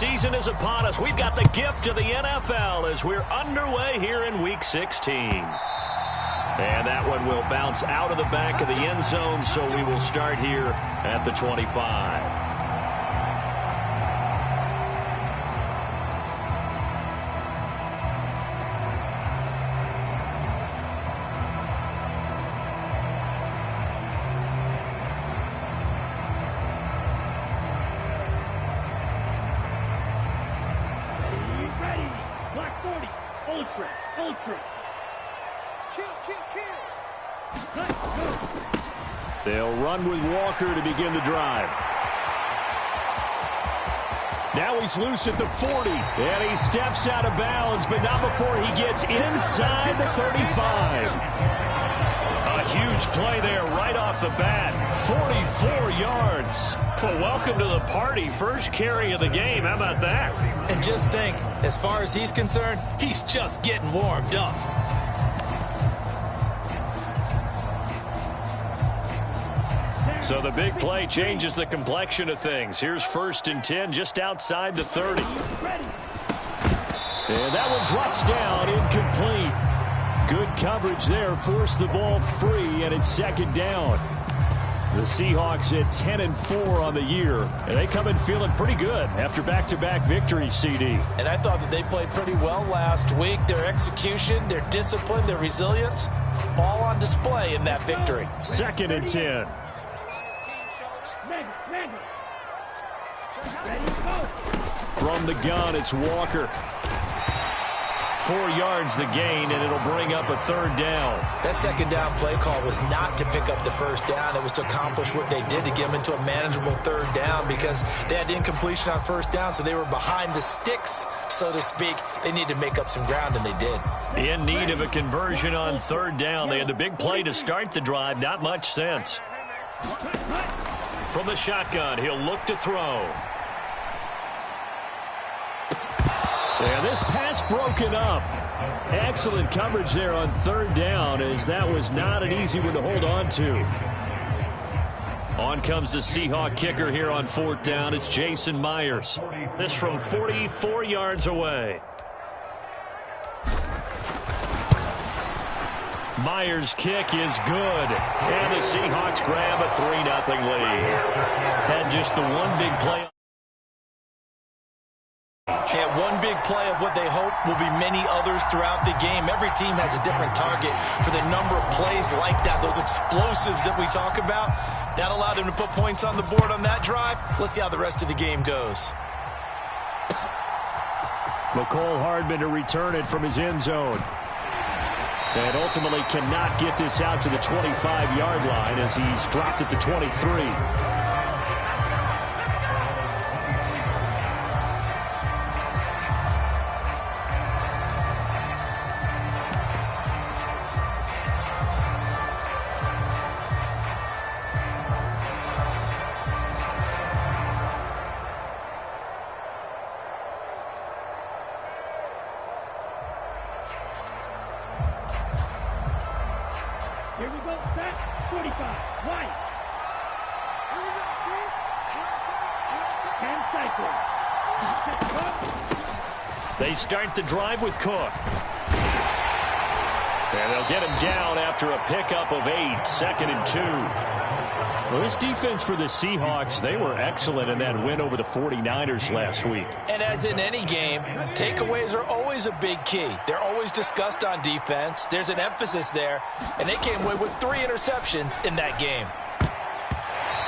season is upon us. We've got the gift of the NFL as we're underway here in Week 16. And that one will bounce out of the back of the end zone, so we will start here at the 25. They'll run with Walker to begin the drive. Now he's loose at the 40, and he steps out of bounds, but not before he gets inside the 35. A huge play there right off the bat, 44 yards. Well, welcome to the party. First carry of the game. How about that? And just think, as far as he's concerned, he's just getting warmed up. So the big play changes the complexion of things. Here's 1st and 10 just outside the 30. And that one drops down, incomplete. Good coverage there, forced the ball free, and it's 2nd down. The Seahawks at 10-4 on the year, and they come in feeling pretty good after back-to-back victories, CD. And I thought that they played pretty well last week. Their execution, their discipline, their resilience, all on display in that victory. 2nd and 10. From the gun, it's Walker. 4 yards the gain, and it'll bring up a 3rd down. That 2nd down play call was not to pick up the 1st down. It was to accomplish what they did to get them into a manageable 3rd down because they had incompletion on 1st down, so they were behind the sticks, so to speak. They needed to make up some ground, and they did. In need of a conversion on 3rd down. They had the big play to start the drive. Not much sense. From the shotgun, he'll look to throw. And this pass broken up. Excellent coverage there on 3rd down, as that was not an easy one to hold on to. On comes the Seahawk kicker here on 4th down. It's Jason Myers. This from 44 yards away. Myers' kick is good. And the Seahawks grab a 3-0 lead. Had just the one big play. And one big play of what they hope will be many others throughout the game. Every team has a different target for the number of plays like that, those explosives that we talk about. That allowed him to put points on the board on that drive. Let's see how the rest of the game goes. McCole Hardman to return it from his end zone. And ultimately cannot get this out to the 25-yard line as he's dropped at the 23. Here we go, set, 45, right. 10 cycles. They start the drive with Cook. And they'll get him down after a pickup of 8, 2nd and 2. Well, this defense for the Seahawks, they were excellent in that win over the 49ers last week. And as in any game, takeaways are always a big key. They're always discussed on defense. There's an emphasis there, and they came away with 3 interceptions in that game.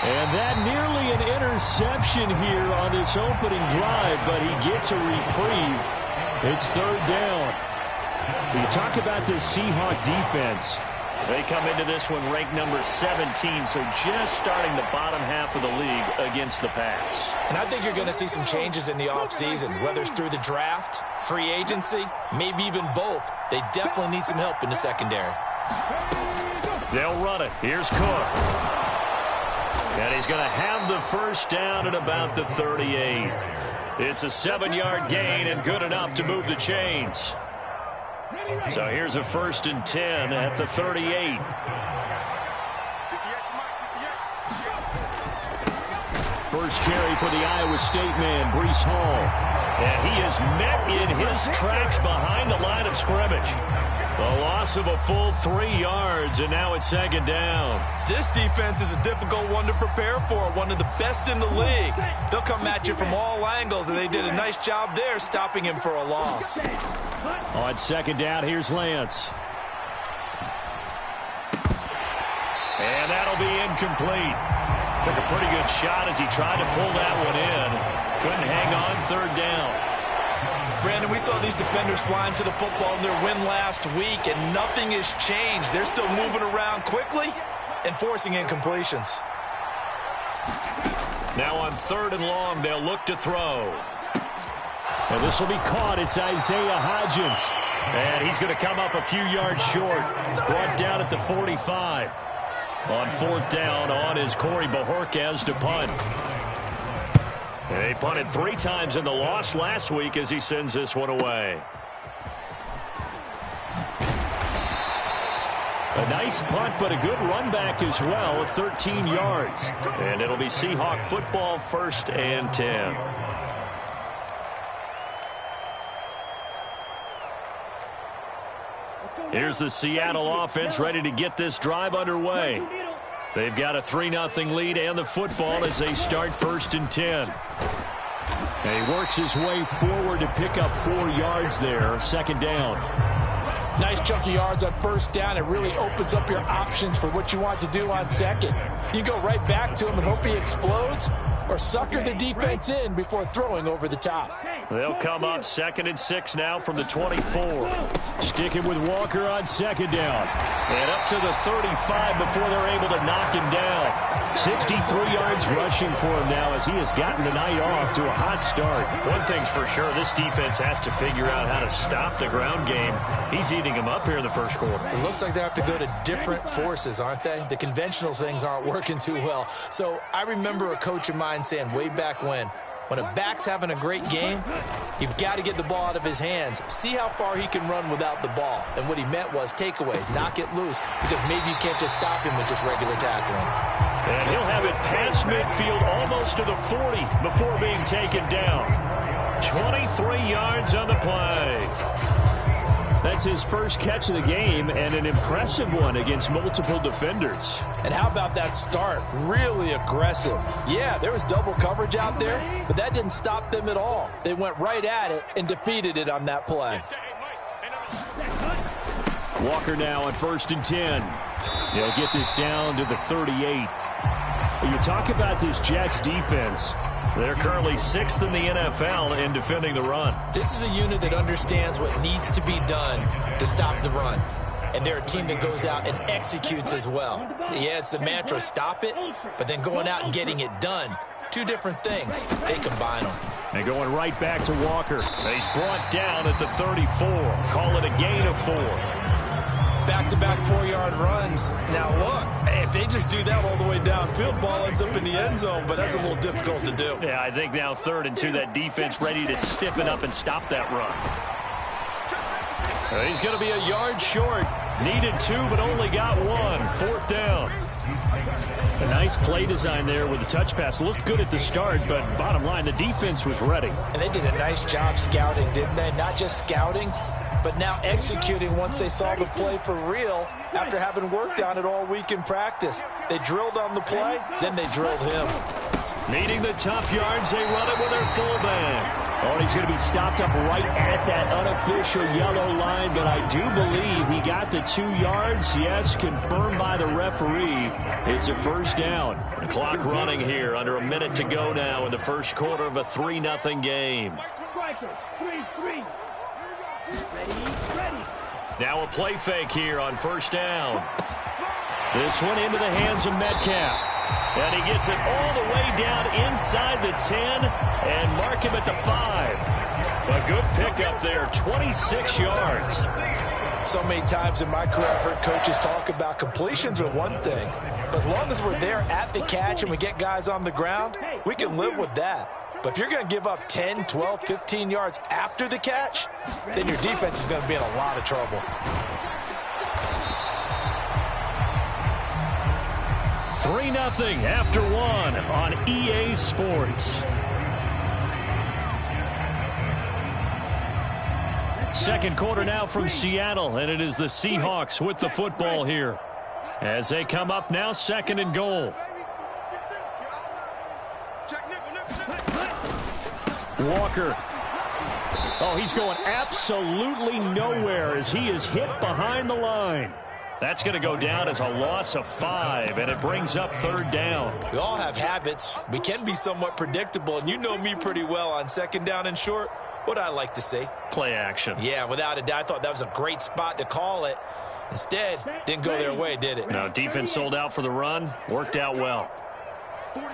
And that nearly an interception here on this opening drive, but he gets a reprieve. It's 3rd down. You talk about this Seahawk defense. They come into this one ranked number 17, so just starting the bottom half of the league against the pass. And I think you're going to see some changes in the offseason, whether it's through the draft, free agency, maybe even both. They definitely need some help in the secondary. They'll run it. Here's Cook. And he's going to have the 1st down at about the 38. It's a 7-yard gain and good enough to move the chains. So here's a 1st and 10 at the 38. first carry for the Iowa State man, Breece Hall. And he is met in his tracks behind the line of scrimmage. A loss of a full 3 yards, and now it's second down. This defense is a difficult one to prepare for, one of the best in the league. They'll come at you from all angles, and they did a nice job there stopping him for a loss. On second down, here's Lance. And that'll be incomplete. Took a pretty good shot as he tried to pull that one in. Couldn't hang on, third down. Brandon, we saw these defenders flying to the football in their win last week, and nothing has changed. They're still moving around quickly and forcing incompletions. Now on third and long, they'll look to throw. And this will be caught. It's Isaiah Hodgins. And he's going to come up a few yards short. Brought down at the 45. On fourth down, on is Corey Bojorquez to punt. They punted 3 times in the loss last week as he sends this one away. A nice punt, but a good run back as well of 13 yards. And it'll be Seahawk football, 1st and 10. Here's the Seattle offense ready to get this drive underway. They've got a 3-0 lead and the football as they start 1st and 10. And he works his way forward to pick up 4 yards there, second down. Nice chunk of yards on first down. It really opens up your options for what you want to do on second. You go right back to him and hope he explodes, or sucker the defense in before throwing over the top. They'll come up 2nd and 6 now from the 24. Sticking with Walker on second down. And up to the 35 before they're able to knock him down. 63 yards rushing for him now as he has gotten the night off to a hot start. One thing's for sure, this defense has to figure out how to stop the ground game. He's eating them up here in the first quarter. It looks like they have to go to different forces, aren't they? The conventional things aren't working too well. So I remember a coach of mine saying way back when a back's having a great game, you've got to get the ball out of his hands. See how far he can run without the ball. And what he meant was takeaways, knock it loose, because maybe you can't just stop him with just regular tackling. And he'll have it past midfield almost to the 40 before being taken down. 23 yards on the play. That's his first catch of the game, and an impressive one against multiple defenders. And how about that start? Really aggressive. Yeah, there was double coverage out there, but that didn't stop them at all. They went right at it and defeated it on that play. Walker now on 1st and 10. They'll get this down to the 38. You talk about this Jets defense. They're currently 6th in the NFL in defending the run. This is a unit that understands what needs to be done to stop the run. And they're a team that goes out and executes as well. Yeah, it's the mantra, stop it, but then going out and getting it done. 2 different things. They combine them. And going right back to Walker. He's brought down at the 34. Call it a gain of 4. Back-to-back 4-yard runs. Now, look, if they just do that all the way downfield, ball ends up in the end zone, but that's a little difficult to do. Yeah, I think now 3rd and 2, that defense ready to stiffen up and stop that run. He's going to be a yard short. Needed 2, but only got 1. 4th down. A nice play design there with the touch pass. Looked good at the start, but bottom line, the defense was ready. And they did a nice job scouting, didn't they? Not just scouting, but now executing once they saw the play for real after having worked on it all week in practice. They drilled on the play, then they drilled him. Needing the tough yards, they run it with their fullback. Oh, he's going to be stopped up right at that unofficial yellow line, but I do believe he got the 2 yards. Yes, confirmed by the referee. It's a first down. The clock running here, under a minute to go now in the first quarter of a 3-0 game. Now a play fake here on first down. This one into the hands of Metcalf. And he gets it all the way down inside the 10 and mark him at the 5. A good pickup there, 26 yards. So many times in my career I've heard coaches talk about completions are one thing. But as long as we're there at the catch and we get guys on the ground, we can live with that. But if you're going to give up 10, 12, 15 yards after the catch, then your defense is going to be in a lot of trouble. 3-0 after one on EA Sports. Second quarter now from Seattle, and it is the Seahawks with the football here. As they come up now, 2nd and goal. Walker. Oh, he's going absolutely nowhere as he is hit behind the line. That's going to go down as a loss of 5, and it brings up 3rd down. We all have habits. We can be somewhat predictable, and you know me pretty well on 2nd down and short. What I like to say? Play action. Yeah, without a doubt, I thought that was a great spot to call it. Instead, didn't go their way, did it? No, defense sold out for the run. Worked out well. Watch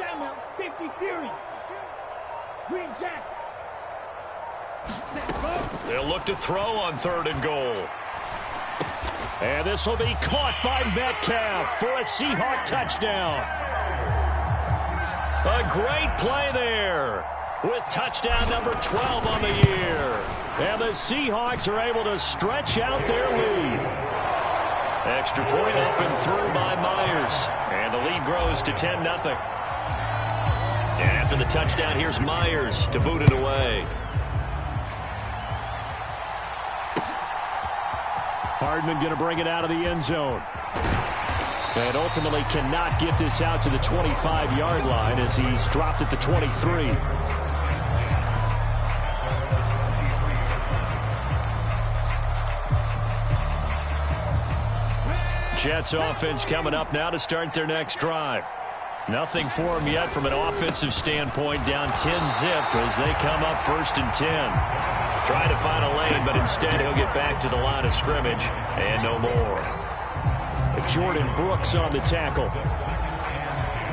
out now. Safety Fury. Green Jack. They'll look to throw on 3rd and goal. And this will be caught by Metcalf for a Seahawk touchdown. A great play there with touchdown number 12 on the year. And the Seahawks are able to stretch out their lead. Extra point up and through by Myers. And the lead grows to 10-0. And after the touchdown, here's Myers to boot it away. Hardman going to bring it out of the end zone. And ultimately cannot get this out to the 25-yard line as he's dropped at the 23. Jets offense coming up now to start their next drive. Nothing for them yet from an offensive standpoint, down 10-zip as they come up 1st and 10. Trying to find a lane, but instead he'll get back to the line of scrimmage and no more. Jordan Brooks on the tackle.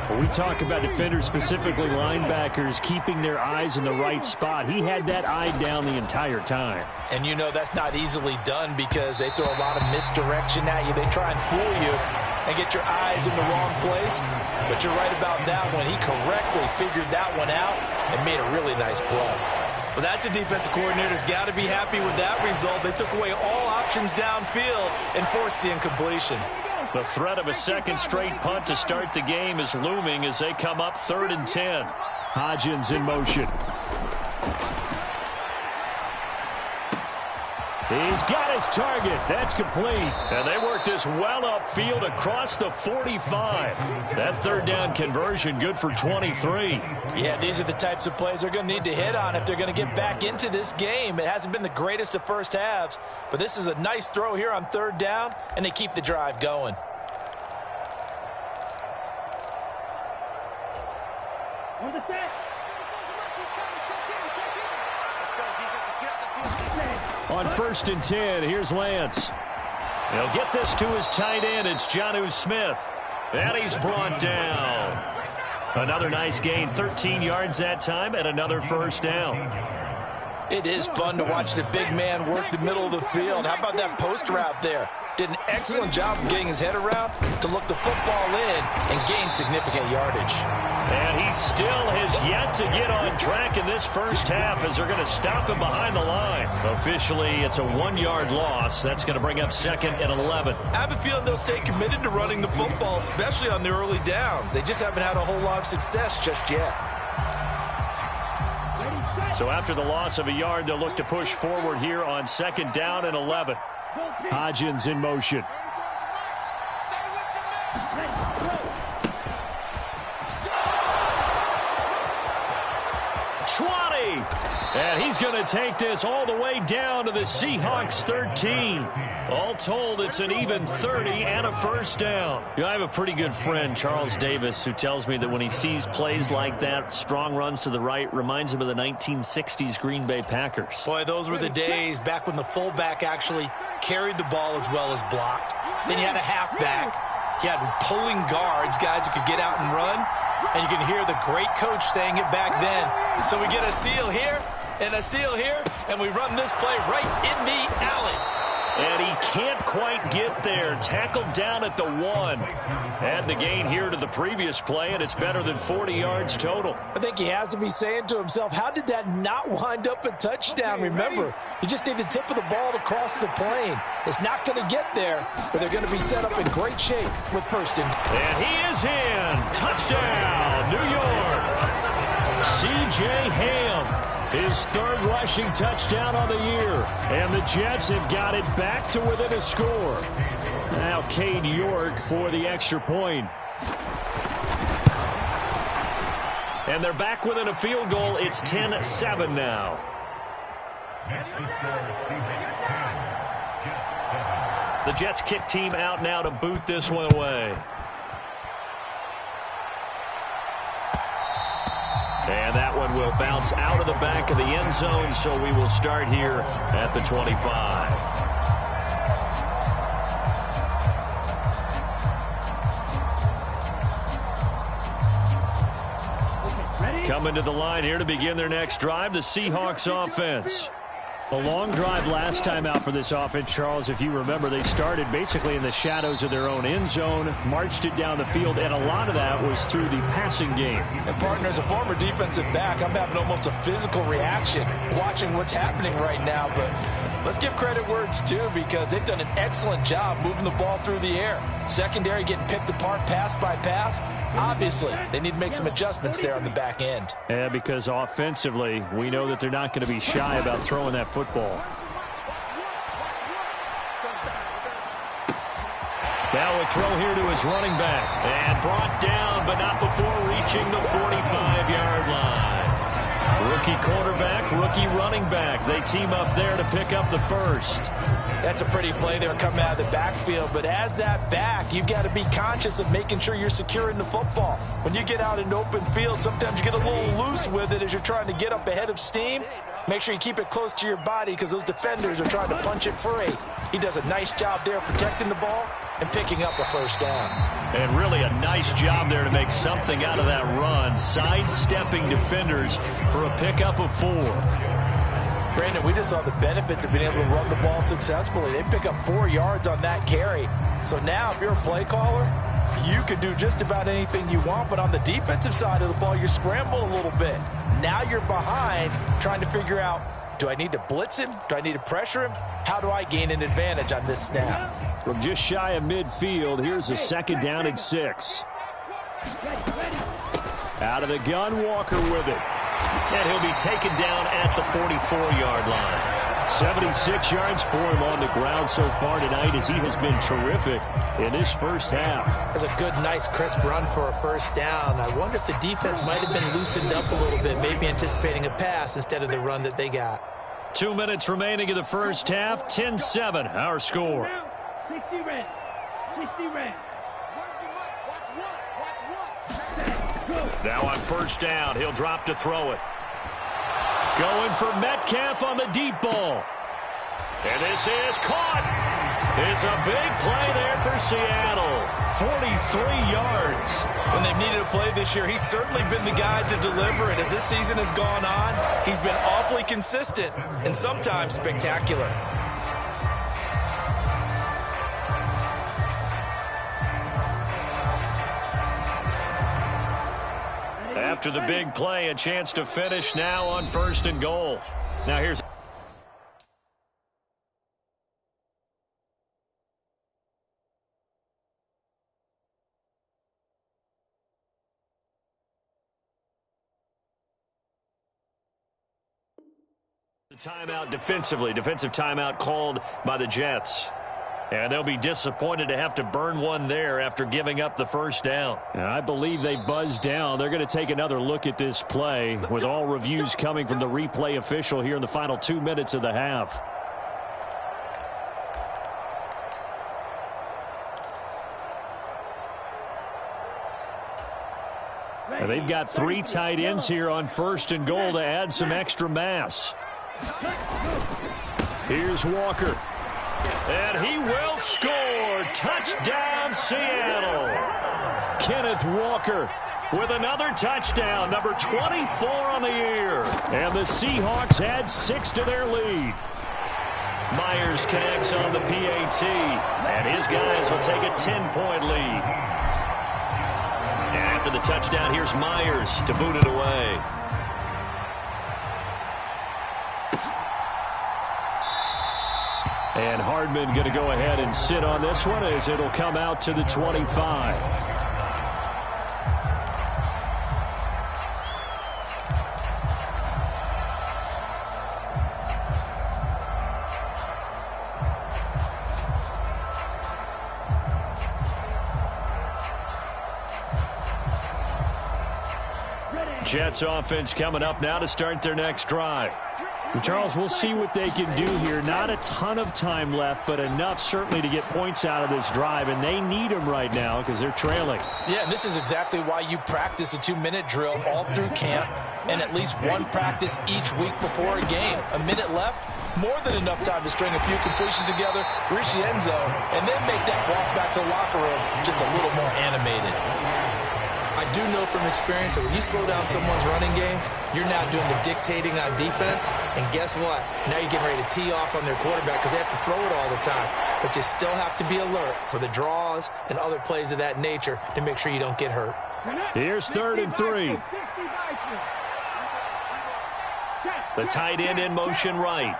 When we talk about defenders, specifically linebackers, keeping their eyes in the right spot, he had that eye down the entire time. And you know that's not easily done because they throw a lot of misdirection at you. They try and fool you and get your eyes in the wrong place. But you're right about that one. He correctly figured that one out and made a really nice play. Well, that's a defensive coordinator's got to be happy with that result. They took away all options downfield and forced the incompletion. The threat of a second straight punt to start the game is looming as they come up 3rd and 10. Hodgins in motion. He's got his target. That's complete. And they work this well upfield across the 45. That 3rd down conversion good for 23. Yeah, these are the types of plays they're going to need to hit on if they're going to get back into this game. It hasn't been the greatest of first halves, but this is a nice throw here on 3rd down, and they keep the drive going. On the set. On 1st and 10, here's Lance. He'll get this to his tight end. It's Jonnu Smith. And he's brought down. Another nice gain, 13 yards that time, and another 1st down. It is fun to watch the big man work the middle of the field. How about that post route there? Did an excellent job of getting his head around to look the football in and gain significant yardage. And he still has yet to get on track in this first half as they're going to stop him behind the line. Officially, it's a 1-yard loss. That's going to bring up 2nd and 11. I have a feeling they'll stay committed to running the football, especially on the early downs. They just haven't had a whole lot of success just yet. So after the loss of a yard, they'll look to push forward here on 2nd down and 11. Hodgins in motion. And he's going to take this all the way down to the Seahawks 13. All told, it's an even 30 and a 1st down. You know, I have a pretty good friend, Charles Davis, who tells me that when he sees plays like that, strong runs to the right, reminds him of the 1960s Green Bay Packers. Boy, those were the days back when the fullback actually carried the ball as well as blocked. Then you had a halfback. You had pulling guards, guys who could get out and run. And you can hear the great coach saying it back then. So we get a seal here and a seal here, and we run this play right in the alley. And he can't quite get there. Tackled down at the 1. Add the gain here to the previous play, and it's better than 40 yards total. I think he has to be saying to himself, how did that not wind up a touchdown? Remember, you just need the tip of the ball to cross the plane. It's not going to get there, but they're going to be set up in great shape with Thurston. And he is in. Touchdown, New York. C.J. Ham. His third rushing touchdown on the year. And the Jets have got it back to within a score. Now Cade York for the extra point. And they're back within a field goal. It's 10-7 now. The Jets kick team out now to boot this one away. And that one will bounce out of the back of the end zone, so we will start here at the 25. Coming to the line here to begin their next drive, the Seahawks offense. A long drive last time out for this offense, Charles. If you remember, they started basically in the shadows of their own end zone, marched it down the field, and a lot of that was through the passing game. And partner, as a former defensive back, I'm having almost a physical reaction watching what's happening right now. But let's give credit where it's due, because they've done an excellent job moving the ball through the air. Secondary getting picked apart pass by pass. Obviously, they need to make some adjustments there on the back end. Yeah, because offensively, we know that they're not going to be shy about throwing that football. Now a throw here to his running back. And brought down, but not before reaching the 45-yard line. Rookie quarterback, rookie running back. They team up there to pick up the first. That's a pretty play there coming out of the backfield. But as that back, you've got to be conscious of making sure you're securing the football. When you get out in open field, sometimes you get a little loose with it as you're trying to get up ahead of steam. Make sure you keep it close to your body, because those defenders are trying to punch it free. He does a nice job there protecting the ball and picking up a first down. And really a nice job there to make something out of that run, sidestepping defenders for a pickup of 4. Brandon, we just saw the benefits of being able to run the ball successfully. They pick up 4 yards on that carry. So now if you're a play caller, you can do just about anything you want. But on the defensive side of the ball, you're scrambling a little bit. Now you're behind, trying to figure out, do I need to blitz him? Do I need to pressure him? How do I gain an advantage on this snap? From just shy of midfield, here's a second down and 6. Out of the gun, Walker with it. And he'll be taken down at the 44-yard line. 76 yards for him on the ground so far tonight, as he has been terrific in this first half. That's a good, nice, crisp run for a first down. I wonder if the defense might have been loosened up a little bit, maybe anticipating a pass instead of the run that they got. 2 minutes remaining in the first half. 10-7, our score. 60 red. 60 red. Now on first down, he'll drop to throw it. Going for Metcalf on the deep ball. And this is caught. It's a big play there for Seattle. 43 yards. When they've needed a play this year, he's certainly been the guy to deliver it. As this season has gone on, he's been awfully consistent and sometimes spectacular. After the big play, a chance to finish now on first and goal. Now here's the timeout defensively. Defensive timeout called by the Jets. And they'll be disappointed to have to burn one there after giving up the first down. And I believe they buzzed down. They're going to take another look at this play, with all reviews coming from the replay official here in the final 2 minutes of the half. And they've got 3 tight ends here on first and goal to add some extra mass. Here's Walker. And he will score. Touchdown, Seattle. Kenneth Walker with another touchdown, number 24 on the year. And the Seahawks add 6 to their lead. Myers connects on the PAT, and his guys will take a 10-point lead. And after the touchdown, here's Myers to boot it away. And Hardman going to go ahead and sit on this one as it'll come out to the 25. Jets offense coming up now to start their next drive. And Charles, we'll see what they can do here. Not a ton of time left, but enough certainly to get points out of this drive, and they need them right now because they're trailing. Yeah, and this is exactly why you practice a 2-minute drill all through camp and at least one practice each week before a game. A minute left, more than enough time to string a few completions together, reach the end zone, and then make that walk back to the locker room just a little more animated. I do know from experience that when you slow down someone's running game, you're now doing the dictating on defense. And guess what? Now you're getting ready to tee off on their quarterback because they have to throw it all the time. But you still have to be alert for the draws and other plays of that nature to make sure you don't get hurt. Here's 3rd and 3. The tight end in motion right.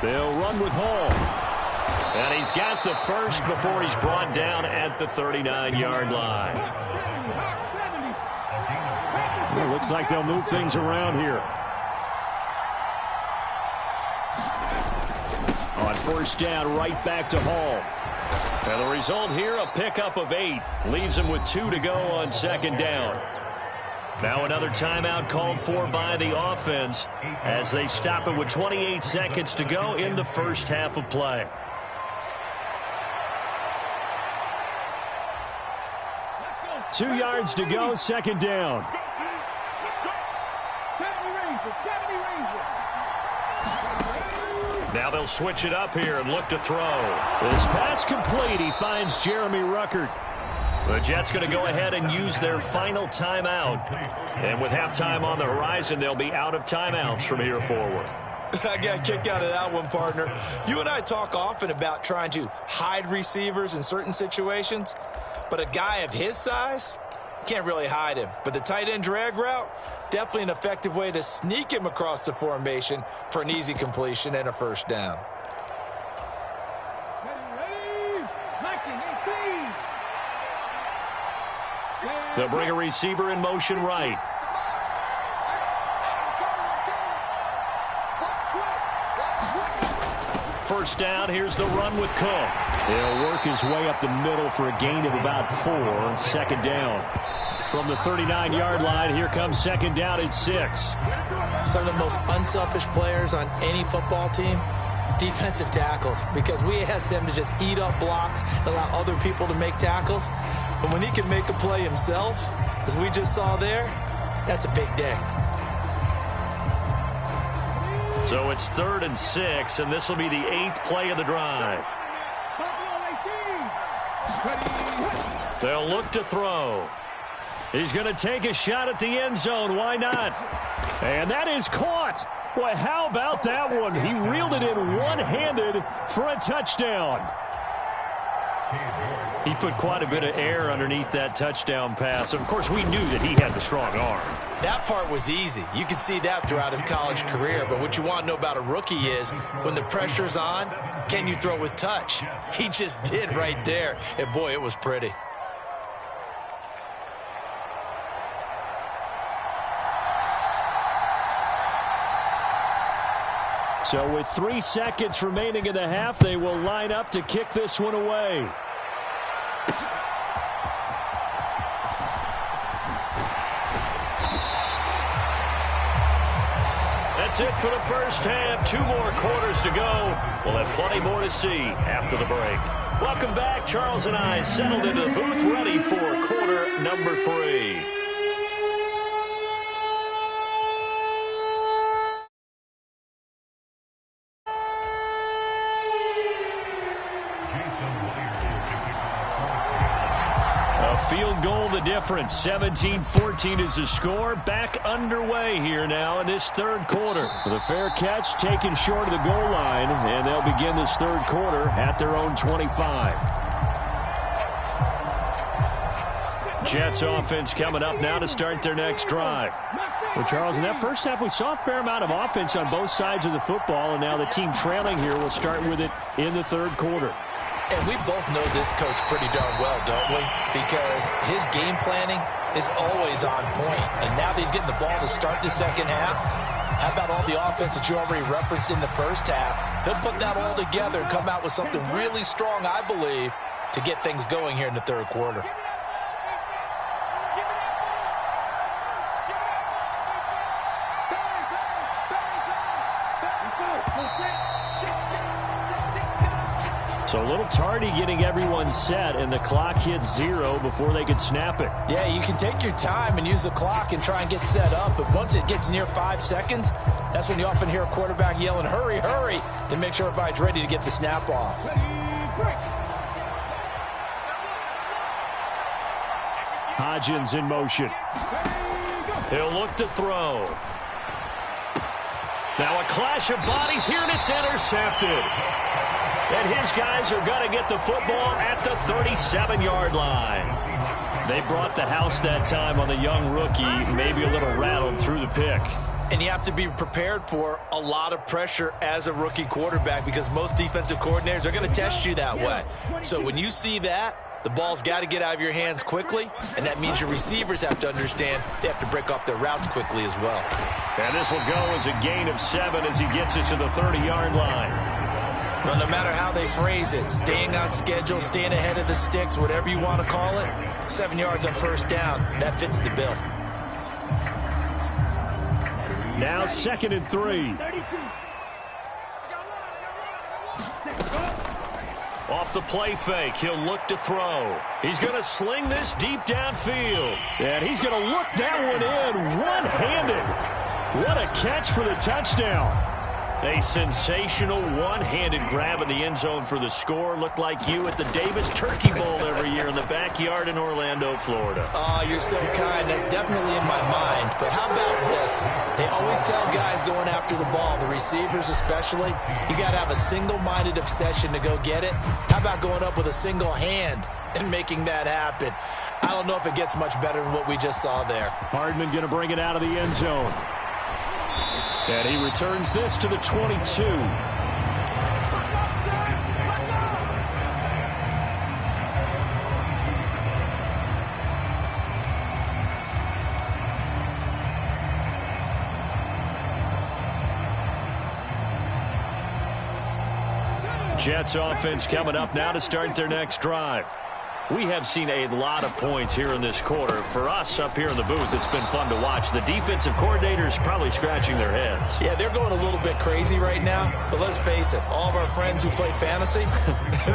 They'll run with Hall. And he's got the first before he's brought down at the 39-yard line. It looks like they'll move things around here. On 1st down, right back to Hall. And the result here, a pickup of 8. Leaves him with 2 to go on 2nd down. Now another timeout called for by the offense as they stop it with 28 seconds to go in the first half of play. Two yards to go, 2nd down. Now they'll switch it up here and look to throw. This pass complete. He finds Jeremy Ruckert. The Jets going to go ahead and use their final timeout. And with halftime on the horizon, they'll be out of timeouts from here forward. I got a kick out of that one, partner. You and I talk often about trying to hide receivers in certain situations. But a guy of his size, can't really hide him. But the tight end drag route, definitely an effective way to sneak him across the formation for an easy completion and a 1st down. They'll bring a receiver in motion right. First down, here's the run with Cook. He'll work his way up the middle for a gain of about 4. 2nd down. From the 39-yard line, here comes 2nd down at 6. Some of the most unselfish players on any football team, defensive tackles, because we ask them to just eat up blocks and allow other people to make tackles. But when he can make a play himself, as we just saw there, that's a big day. So it's 3rd and 6, and this will be the 8th play of the drive. They'll look to throw. He's going to take a shot at the end zone. Why not? And that is caught. Boy, how about that one? He reeled it in one-handed for a touchdown. He put quite a bit of air underneath that touchdown pass. Of course, we knew that he had the strong arm. That part was easy. You could see that throughout his college career. But what you want to know about a rookie is when the pressure's on, can you throw with touch? He just did right there. And, boy, it was pretty. So with 3 seconds remaining in the half, they will line up to kick this one away. That's it for the first half. 2 more quarters to go. We'll have plenty more to see after the break. Welcome back. Charles and I settled into the booth, ready for quarter number 3. Field goal the difference. 17-14 is the score. Back underway here now in this third quarter. The fair catch taken short of the goal line, and they'll begin this third quarter at their own 25. Jets offense coming up now to start their next drive. Well, Charles, in that first half, we saw a fair amount of offense on both sides of the football, and now the team trailing here will start with it in the third quarter. And we both know this coach pretty darn well, don't we? Because his game planning is always on point. And now that he's getting the ball to start the second half, how about all the offense that you already referenced in the first half? He'll put that all together and come out with something really strong, I believe, to get things going here in the third quarter. So a little tardy getting everyone set, and the clock hits 0 before they could snap it. Yeah, you can take your time and use the clock and try and get set up, but once it gets near 5 seconds, that's when you often hear a quarterback yelling, hurry, hurry, to make sure everybody's ready to get the snap off. Hodgins in motion. He'll look to throw. Now a clash of bodies here, and it's intercepted. And his guys are going to get the football at the 37-yard line. They brought the house that time on the young rookie, maybe a little rattled through the pick. And you have to be prepared for a lot of pressure as a rookie quarterback because most defensive coordinators are going to test you that way. So when you see that, the ball's got to get out of your hands quickly, and that means your receivers have to understand they have to break off their routes quickly as well. And this will go as a gain of 7 as he gets it to the 30-yard line. Well, no matter how they phrase it, staying on schedule, staying ahead of the sticks, whatever you want to call it, 7 yards on first down, that fits the bill. Now 2nd and 3. Off the play fake, he'll look to throw. He's going to sling this deep downfield. And he's going to look that one in one-handed. What a catch for the touchdown. A sensational one-handed grab in the end zone for the score. Looked like you at the Davis Turkey Bowl every year in the backyard in Orlando, Florida. Oh, you're so kind. That's definitely in my mind. But how about this? They always tell guys going after the ball, the receivers especially, you got to have a single-minded obsession to go get it. How about going up with a single hand and making that happen? I don't know if it gets much better than what we just saw there. Hardman going to bring it out of the end zone. And he returns this to the 22. Jets offense coming up now to start their next drive. We have seen a lot of points here in this quarter. For us up here in the booth, it's been fun to watch. The defensive coordinators probably scratching their heads. Yeah, they're going a little bit crazy right now. But let's face it, all of our friends who play fantasy,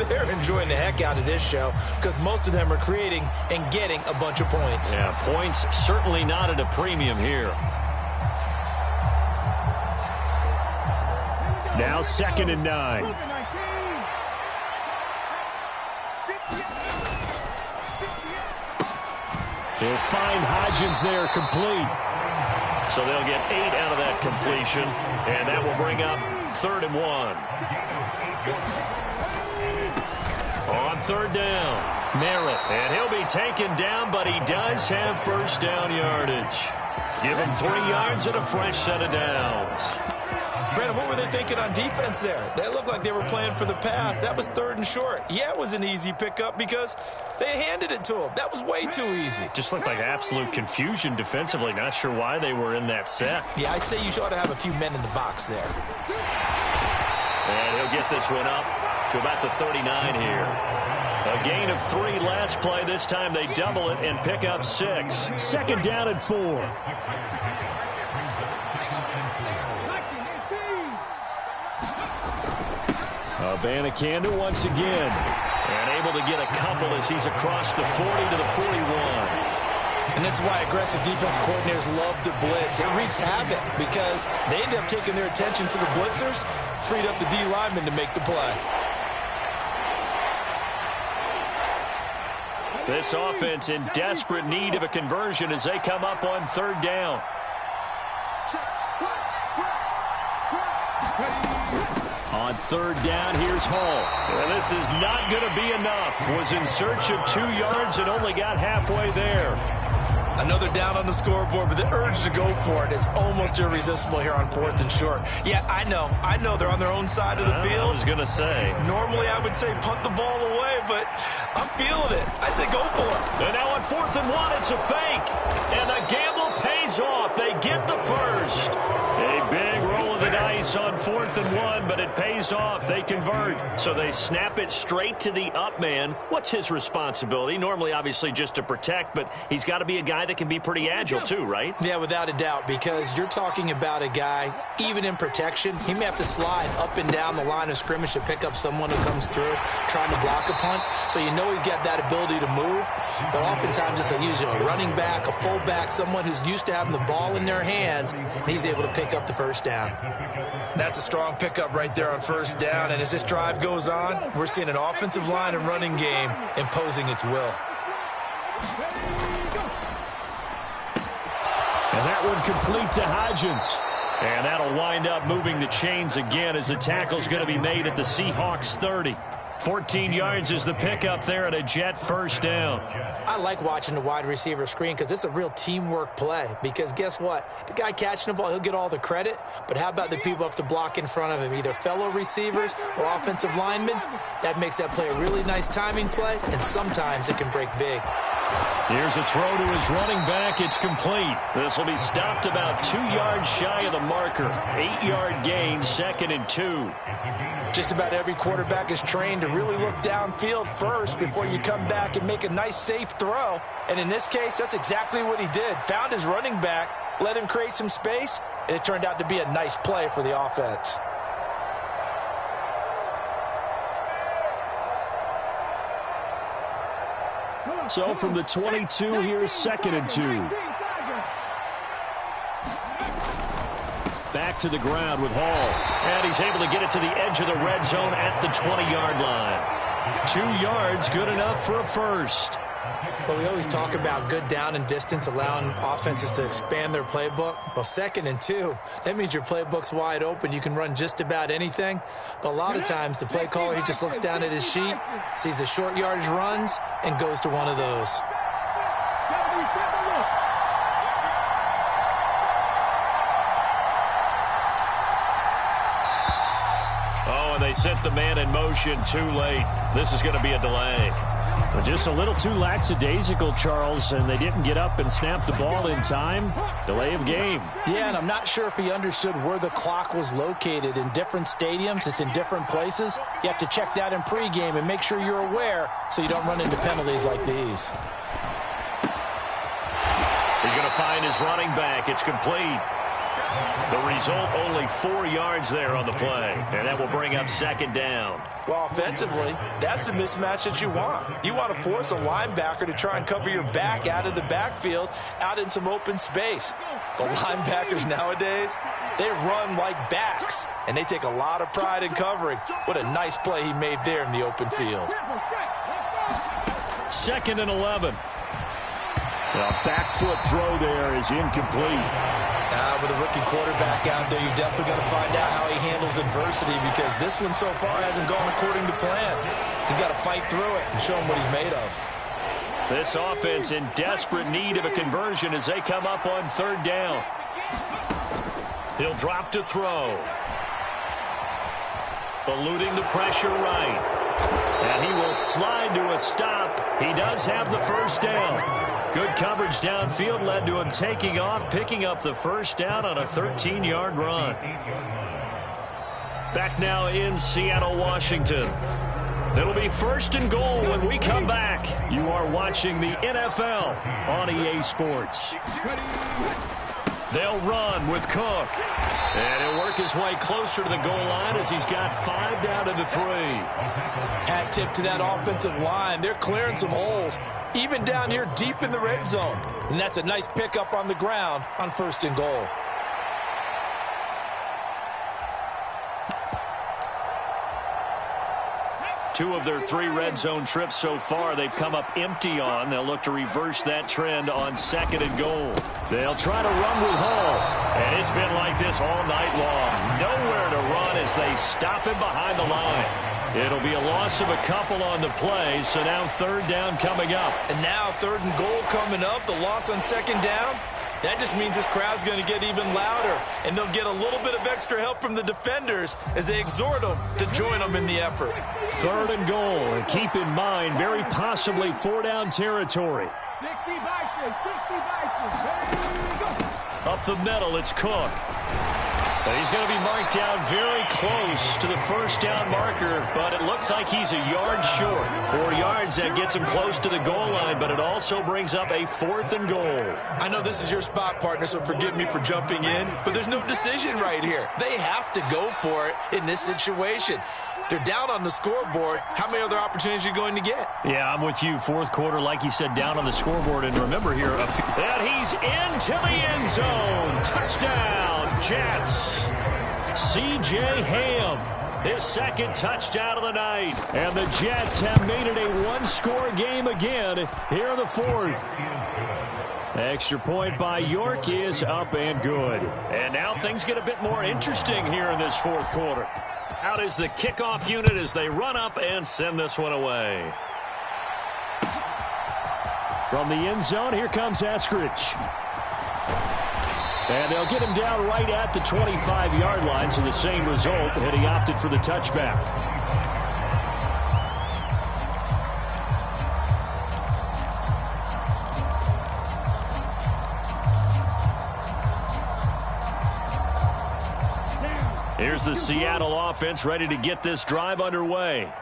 they're enjoying the heck out of this show because most of them are creating and getting a bunch of points. Yeah, points certainly not at a premium here. Now 2nd and 9. He'll find Hodgins there complete. So they'll get 8 out of that completion, and that will bring up 3rd and 1. On 3rd down, Merritt, and he'll be taken down, but he does have first down yardage. Give him 3 yards and a fresh set of downs. Brandon, what were they thinking on defense there? They looked like they were playing for the pass. That was 3rd and short. Yeah, it was an easy pickup because they handed it to him. That was way too easy. Just looked like absolute confusion defensively. Not sure why they were in that set. Yeah, I'd say you ought to have a few men in the box there. And he'll get this one up to about the 39 here. A gain of 3 last play. This time they double it and pick up 6. 2nd down and 4. Abanikanda once again. And able to get a couple as he's across the 40 to the 41. And this is why aggressive defense coordinators love to blitz. It wreaks havoc because they end up taking their attention to the blitzers, freed up the D lineman to make the play. This offense in desperate need of a conversion as they come up on third down. On third down, here's Hall. And this is not going to be enough. Was in search of 2 yards and only got halfway there. Another down on the scoreboard, but the urge to go for it is almost irresistible here on 4th and short. Yeah, I know they're on their own side of the field. I was going to say. Normally I would say punt the ball away, but I'm feeling it. I say go for it. And now on 4th and 1, it's a fake. And the gamble pays off. They get the first. A big roll of the dice on 4th and 1, but it pays off. They convert. So they snap it straight to the up man. What's his responsibility? Normally, obviously, just to protect, but he's got to be a guy that can be pretty agile too, right? Yeah, without a doubt, because you're talking about a guy, even in protection, he may have to slide up and down the line of scrimmage to pick up someone who comes through trying to block a punt. So you know he's got that ability to move, but oftentimes it's usually a running back, a fullback, someone who's used to having the ball in their hands, and he's able to pick up the first down. That's a strong pickup right there on first down, and as this drive goes on, we're seeing an offensive line and running game imposing its will. And that one complete to Hodgins. And that'll wind up moving the chains again as the tackle's going to be made at the Seahawks 30. 14 yards is the pickup there at a Jet first down. I like watching the wide receiver screen because it's a real teamwork play. Because guess what? The guy catching the ball, he'll get all the credit. But how about the people up to block in front of him, either fellow receivers or offensive linemen? That makes that play a really nice timing play, and sometimes it can break big. Here's a throw to his running back. It's complete. This will be stopped about 2 yards shy of the marker. 8-yard gain, 2nd and 2. Just about every quarterback is trained to really look downfield first before you come back and make a nice, safe throw. And in this case, that's exactly what he did. Found his running back, let him create some space, and it turned out to be a nice play for the offense. So from the 22, here's 2nd and 2. Back to the ground with Hall. And he's able to get it to the edge of the red zone at the 20-yard line. 2 yards, good enough for a first. But we always talk about good down and distance, allowing offenses to expand their playbook. Well, 2nd and 2, that means your playbook's wide open. You can run just about anything. But a lot of times, the play caller, he just looks down at his sheet, sees the short yardage runs, and goes to one of those. Oh, and they set the man in motion too late. This is going to be a delay. Just a little too lackadaisical, Charles, and they didn't get up and snap the ball in time. Delay of game. Yeah, and I'm not sure if he understood where the clock was located. In different stadiums, it's in different places. You have to check that in pregame and make sure you're aware so you don't run into penalties like these. He's going to find his running back. It's complete. The result, only 4 yards there on the play, and that will bring up 2nd down. Well, offensively, that's the mismatch that you want. You want to force a linebacker to try and cover your back out of the backfield, out in some open space. The linebackers nowadays, they run like backs, and they take a lot of pride in covering. What a nice play he made there in the open field. 2nd and 11. The back foot throw there is incomplete. With a rookie quarterback out there, you're definitely going to find out how he handles adversity, because this one so far hasn't gone according to plan. He's got to fight through it and show him what he's made of. This offense in desperate need of a conversion as they come up on 3rd down. He'll drop to throw. Eluding the pressure right. And he will slide to a stop. He does have the first down. Good coverage downfield led to him taking off, picking up the first down on a 13-yard run. Back now in Seattle, Washington. It'll be 1st and goal when we come back. You are watching the NFL on EA Sports. They'll run with Cook. And he'll work his way closer to the goal line as he's got 5 down to the 3. Hat tip to that offensive line. They're clearing some holes, even down here deep in the red zone. And that's a nice pickup on the ground on 1st and goal. 2 of their 3 red zone trips so far, they've come up empty on. They'll look to reverse that trend on 2nd and goal. They'll try to run with Hall. And it's been like this all night long. Nowhere to run as they stop him behind the line. It'll be a loss of a couple on the play, so now 3rd down coming up. And now 3rd and goal coming up, the loss on 2nd down. That just means this crowd's going to get even louder, and they'll get a little bit of extra help from the defenders as they exhort them to join them in the effort. 3rd and goal, and keep in mind, very possibly 4-down territory. 60 Vikings, 60 Vikings. Ready, go. Up the middle, it's Cook. And he's going to be marked down very close to the 1st down marker, but it looks like he's a yard short. 4 yards, that gets him close to the goal line, but it also brings up a 4th and goal. I know this is your spot, partner, so forgive me for jumping in, but there's no decision right here. They have to go for it in this situation. They're down on the scoreboard. How many other opportunities are you going to get? Yeah, I'm with you. 4th quarter, like you said, down on the scoreboard. And remember here, that he's into the end zone. Touchdown, Jets. C.J. Ham, his 2nd touchdown of the night. And the Jets have made it a 1-score game again here in the 4th. Extra point by York is up and good. And now things get a bit more interesting here in this 4th quarter. Out is the kickoff unit as they run up and send this one away. From the end zone, here comes Eskridge. And they'll get him down right at the 25-yard line, so the same result, and he opted for the touchback. Here's the Seattle offense ready to get this drive underway.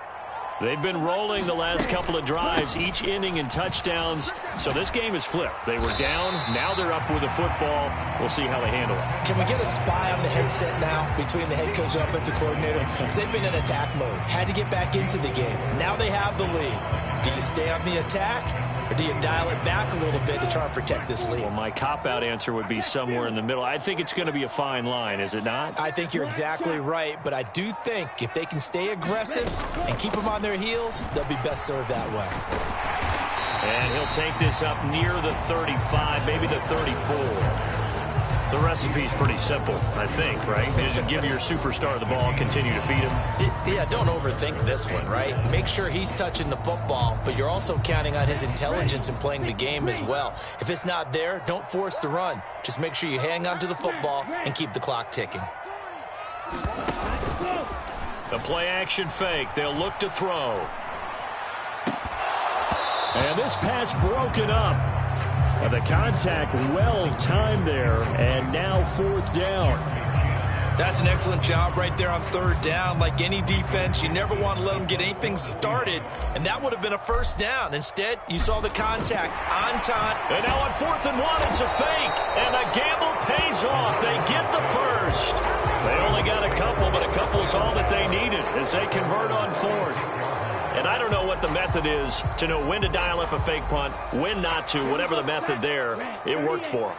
They've been rolling the last couple of drives, each ending in touchdowns. So this game is flipped. They were down. Now they're up with the football. We'll see how they handle it. Can we get a spy on the headset now between the head coach and offensive coordinator? Because they've been in attack mode. Had to get back into the game. Now they have the lead. Do you stay on the attack, or do you dial it back a little bit to try and protect this lead? Well, my cop-out answer would be somewhere in the middle. I think it's going to be a fine line, is it not? I think you're exactly right, but I do think if they can stay aggressive and keep them on their heels, they'll be best served that way. And he'll take this up near the 35, maybe the 34. The recipe's pretty simple, I think, right? Just give your superstar the ball, continue to feed him. Yeah, don't overthink this one, right? Make sure he's touching the football, but you're also counting on his intelligence in playing the game as well. If it's not there, don't force the run. Just make sure you hang on to the football and keep the clock ticking. The play-action fake. They'll look to throw. And this pass broken up. And the contact well-timed there, and now 4th down. That's an excellent job right there on 3rd down. Like any defense, you never want to let them get anything started, and that would have been a 1st down. Instead, you saw the contact on time. And now on 4th and 1, it's a fake, and the gamble pays off. They get the first. They only got a couple, but a couple's all that they needed as they convert on 4th. And I don't know what the method is to know when to dial up a fake punt, when not to, whatever the method there, it worked for them.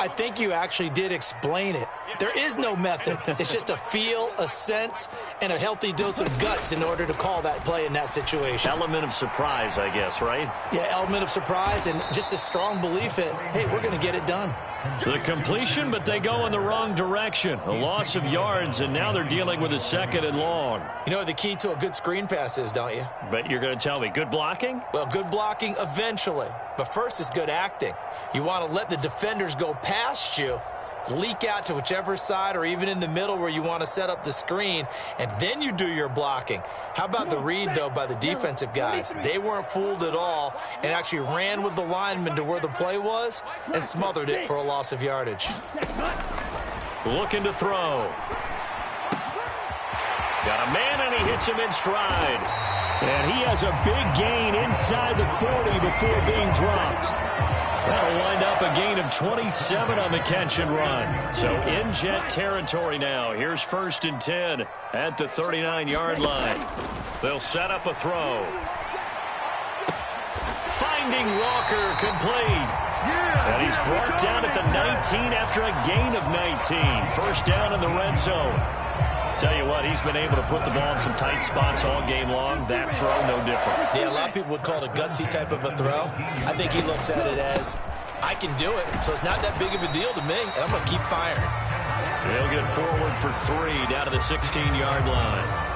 I think you actually did explain it. There is no method. It's just a feel, a sense, and a healthy dose of guts in order to call that play in that situation. Element of surprise, I guess, right? Yeah, element of surprise and just a strong belief in, hey, we're going to get it done. The completion, but they go in the wrong direction. A loss of yards, and now they're dealing with a 2nd and long. You know what the key to a good screen pass is, don't you? But you're going to tell me, good blocking? Well, good blocking eventually. But first is good acting. You want to let the defenders go past you, leak out to whichever side or even in the middle where you want to set up the screen, and then you do your blocking. How about the read, though, by the defensive guys? They weren't fooled at all and actually ran with the lineman to where the play was and smothered it for a loss of yardage. Looking to throw. Got a man, and he hits him in stride. And he has a big gain inside the 40 before being dropped. That'll wind up a gain of 27 on the catch and run. So in Jet territory now. Here's 1st and 10 at the 39-yard line. They'll set up a throw. Finding Walker complete. And he's brought down at the 19 after a gain of 19. 1st down in the red zone. Tell you what, he's been able to put the ball in some tight spots all game long. That throw, no different. Yeah, a lot of people would call it a gutsy type of a throw. I think he looks at it as, I can do it, so it's not that big of a deal to me, and I'm going to keep firing. He'll get forward for 3 down to the 16-yard line.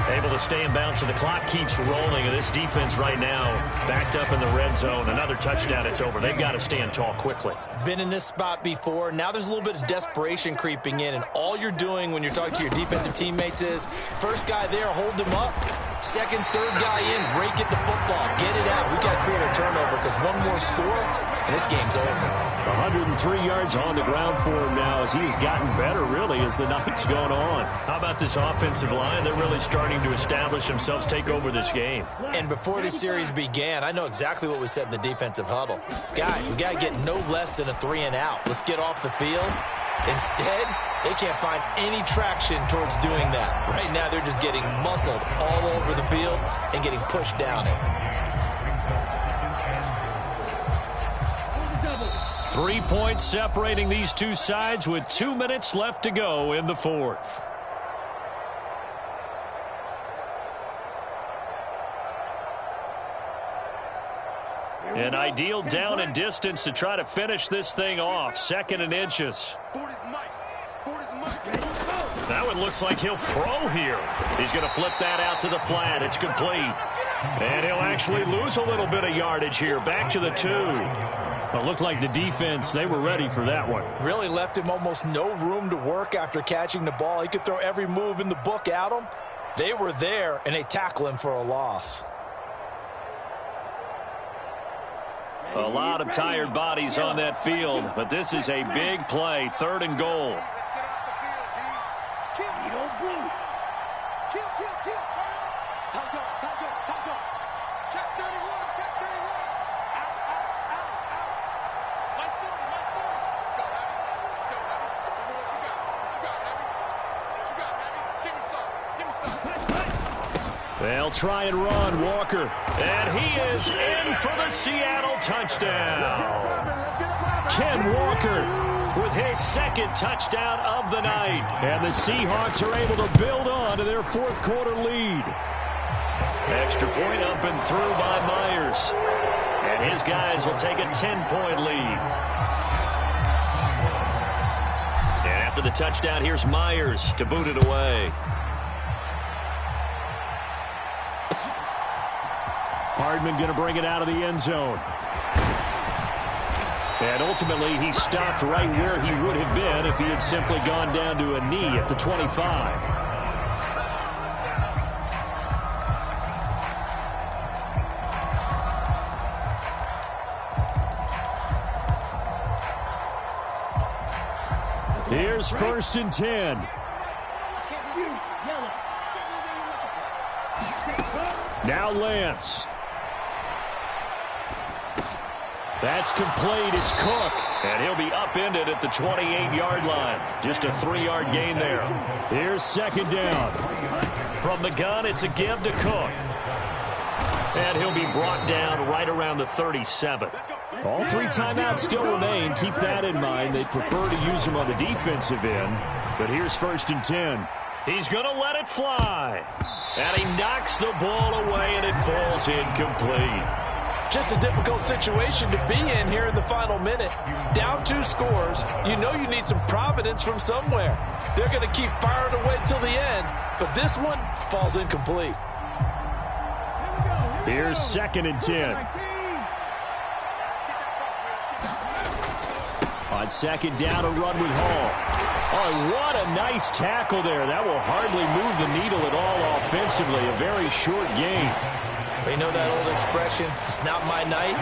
Able to stay in bounds, so the clock keeps rolling, and this defense right now backed up in the red zone. Another touchdown, it's over. They've got to stand tall quickly. Been in this spot before. Now there's a little bit of desperation creeping in, and all you're doing when you're talking to your defensive teammates is first guy there, hold him up. Second, third guy in, rake at the football. Get it out. We've got to create a turnover because one more score, and this game's over. 103 yards on the ground for him now as he has gotten better, really, as the night's gone on. How about this offensive line? They're really starting to establish themselves, take over this game. And before this series began, I know exactly what we said in the defensive huddle. Guys, we got to get no less than a 3-and-out. Let's get off the field. Instead, they can't find any traction towards doing that. Right now, they're just getting muscled all over the field and getting pushed down it. 3 points separating these two sides with 2 minutes left to go in the fourth. An ideal down and distance to try to finish this thing off. 2nd and inches. Now it looks like he'll throw here. He's going to flip that out to the flat. It's complete. And he'll actually lose a little bit of yardage here. Back to the 2. Well, it looked like the defense, they were ready for that one. Really left him almost no room to work after catching the ball. He could throw every move in the book at him. They were there, and they tackle him for a loss. A lot of tired bodies on that field, but this is a big play. 3rd and goal. They'll try and run, Walker. And he is in for the Seattle touchdown. Ken Walker with his 2nd touchdown of the night. And the Seahawks are able to build on to their 4th quarter lead. Extra point up and through by Myers. And his guys will take a 10-point lead. And after the touchdown, here's Myers to boot it away. Hardman going to bring it out of the end zone. And ultimately, he stopped right where he would have been if he had simply gone down to a knee at the 25. Here's 1st and 10. Now Lance. That's complete. It's Cook. And he'll be upended at the 28-yard line. Just a 3-yard gain there. Here's 2nd down. From the gun, it's a give to Cook. And he'll be brought down right around the 37. All 3 timeouts still remain. Keep that in mind. They prefer to use them on the defensive end. But here's 1st and 10. He's going to let it fly. And he knocks the ball away, and it falls incomplete. Just a difficult situation to be in here in the final minute. Down 2 scores. You know you need some providence from somewhere. They're going to keep firing away till the end, but this one falls incomplete. Here's 2nd and 10. On 2nd down, a run with Hall. Oh, what a nice tackle there. That will hardly move the needle at all offensively. A very short game. You know that old expression, it's not my night?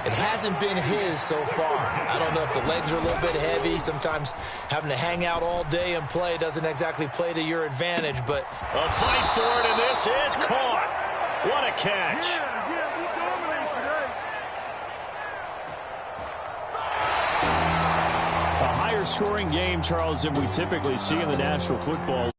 It hasn't been his so far. I don't know if the legs are a little bit heavy. Sometimes having to hang out all day and play doesn't exactly play to your advantage, but a fight for it, and this is caught. What a catch. A higher scoring game, Charles, than we typically see in the National Football